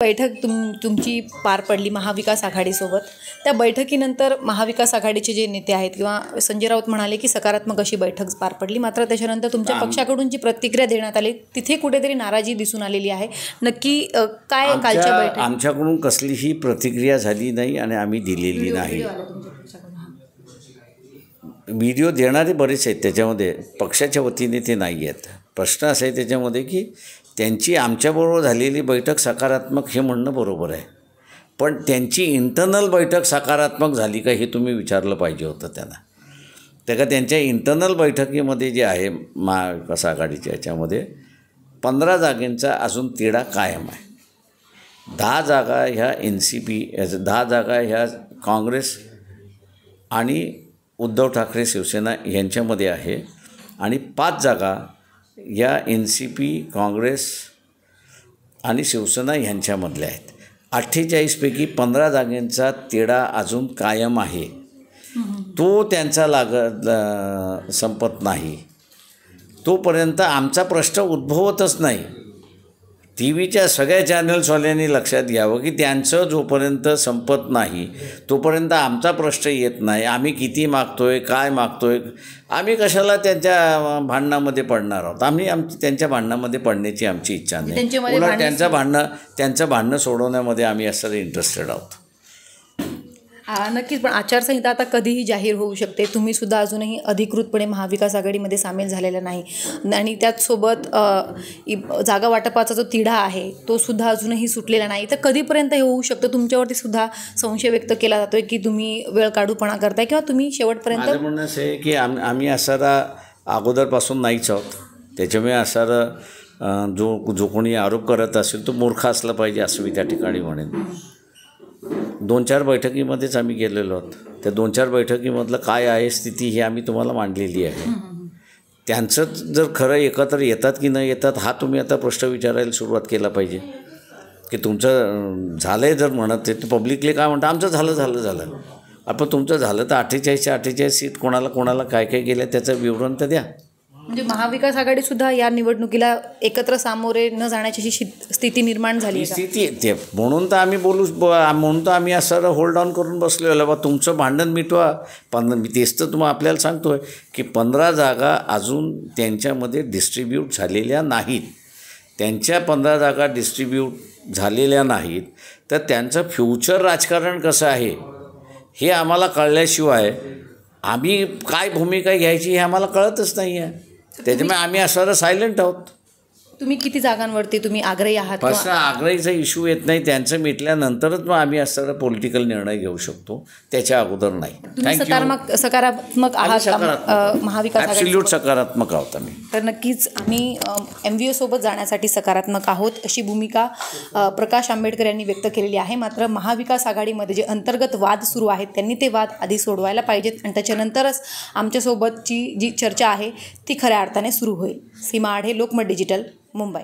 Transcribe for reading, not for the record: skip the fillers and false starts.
बैठक तुमची पार पडली महाविकास आघाडीसोबत। त्या बैठकीनंतर महाविकास आघाडीचे जे नेते आहेत किंवा संजय राऊत म्हणाले की सकारात्मक अशी बैठक पार पडली, मात्र त्याच्यानंतर तुमच्या पक्षाकडून जी प्रतिक्रिया देण्यात आली तिथे कुठेतरी नाराजी दिसून आलेली आहे। नक्की काय कालच्या बैठकीत आमच्याकडून कसलीही प्रतिक्रिया झाली नाही आणि आम्ही दिलेली नाही। व्हिडिओ देणारे बरेच आहेत, त्याच्यामध्ये पक्षाच्या वतीने ते नाही आहेत। प्रश्न असा आहे त्याच्यामध्ये की त्यांची आमच्याबरोबर झालेली बैठक सकारात्मक हे म्हणणं बरोबर आहे, पण त्यांची इंटरनल बैठक सकारात्मक झाली का हे तुम्ही विचारलं पाहिजे होतं त्यांना। त्या का त्यांच्या इंटरनल बैठकीमध्ये जे आहे महाविकास आघाडीच्या याच्यामध्ये 15 जागेंचा अजून तिढा कायम आहे। 10 जागा ह्या NCP, 10 जागा ह्या काँग्रेस आणि उद्धव ठाकरे शिवसेना यांच्यामध्ये आहे आणि 5 जागा या NCP, काँग्रेस आणि शिवसेना यांच्यामधल्या आहेत। 48पैकी 15 जागांचा तिढा अजून कायम आहे, तो त्यांचा संपत नाही। तोपर्यंत आमचा प्रश्न उद्भवतच नाही। टीव्हीच्या सगळ्या चॅनल्सवाल्यांनी लक्षात घ्यावं की त्यांचं जोपर्यंत संपत नाही तोपर्यंत आमचा प्रश्न येत नाही। आम्ही किती मागतोय, काय मागतोय, आम्ही कशाला त्यांच्या भांडणामध्ये पडणार आहोत। आम्ही त्यांच्या भांडणामध्ये पडण्याची आमची इच्छा नाही। उलट त्यांचं भांडणं सोडवण्यामध्ये आम्ही असं इंटरेस्टेड आहोत। नक्कीच, पण आचारसंहिता आता कधीही जाहीर होऊ शकते। तुम्ही सुद्धा अजूनही अधिकृतपणे महाविकास आघाडीमध्ये सामील झालेला नाही आणि त्याचसोबत जागा वाटपाचा जो तिढा आहे तो सुद्धा अजूनही सुटलेला नाही। तर कधीपर्यंत हे होऊ शकतं? तुमच्यावरती सुद्धा संशय व्यक्त केला जातोय की तुम्ही वेळ काढूपणा करताय किंवा तुम्ही शेवटपर्यंत। माझं म्हणणं असं आहे की आम्ही असारा अगोदरपासून नाहीच आहोत, त्याच्यामुळे असारा जो कोणी आरोप करत असेल तो मूर्ख असला पाहिजे असं मी त्या ठिकाणी म्हणेन। 2-4 बैठकीमध्येच आम्ही गेलेलो आहोत। त्या 2-4 बैठकीमधलं काय आहे स्थिती ही आम्ही तुम्हाला मांडलेली आहे। त्यांचं जर खरं एकत्र येतात की न येतात हा तुम्ही आता प्रश्न विचारायला सुरुवात केला पाहिजे की तुमचं झालं आहे जर म्हणत ते पब्लिकली काय म्हणतं आमचं झालं आपण तुमचं झालं तर 48 सीट कोणाला काय गेल्या त्याचं विवरण तर द्या। म्हणजे महाविकास आघाडी सुद्धा या निवडणुकीला एकत्र सामोरे न जाण्याची स्थिती निर्माण झाली स्थिती ते म्हणून तर आम्ही म्हणून तर आम्ही असं होल्ड ऑन करून बसलेलो बा तुमचं भांडण मिटवा। मी तेच तर तुम्हाला आपल्याला सांगतोय की 15 जागा अजून त्यांच्यामध्ये डिस्ट्रीब्यूट झालेल्या नाहीत। त्यांच्या 15 जागा डिस्ट्रीब्यूट झालेल्या नाहीत तर त्यांचं फ्युचर राजकारण कसं आहे हे आम्हाला कळल्याशिवाय आम्ही काय भूमिका घ्यायची हे आम्हाला कळतच नाही आहे। त्याच्यामुळे आम्ही असं सायलेंट आहोत। तुम्ही किती जागांवरती तुम्ही आग्रही आहात? फक्त आग्रहीचा इश्यू येत नाही, त्यांचं मिटल्यानंतरच मग आम्ही असं पॉलिटिकल निर्णय घेऊ शकतो, त्याच्या अगोदर नाही। सकारात्मक आहात महाविकास ॲब्सोल्यूट सकारात्मक आहोत आम्ही। तर नक्कीच आम्ही MVO सोबत जाण्यासाठी सकारात्मक आहोत अशी भूमिका प्रकाश आंबेडकर यांनी व्यक्त केलेली आहे। मात्र महाविकास आघाडीमध्ये जे अंतर्गत वाद सुरू आहेत त्यांनी ते वाद आधी सोडवायला पाहिजेत आणि त्याच्यानंतरच आमच्यासोबतची जी चर्चा आहे ती खऱ्या अर्थाने सुरू होईल। सीमा आढे, लोकमत डिजिटल, मुंबई।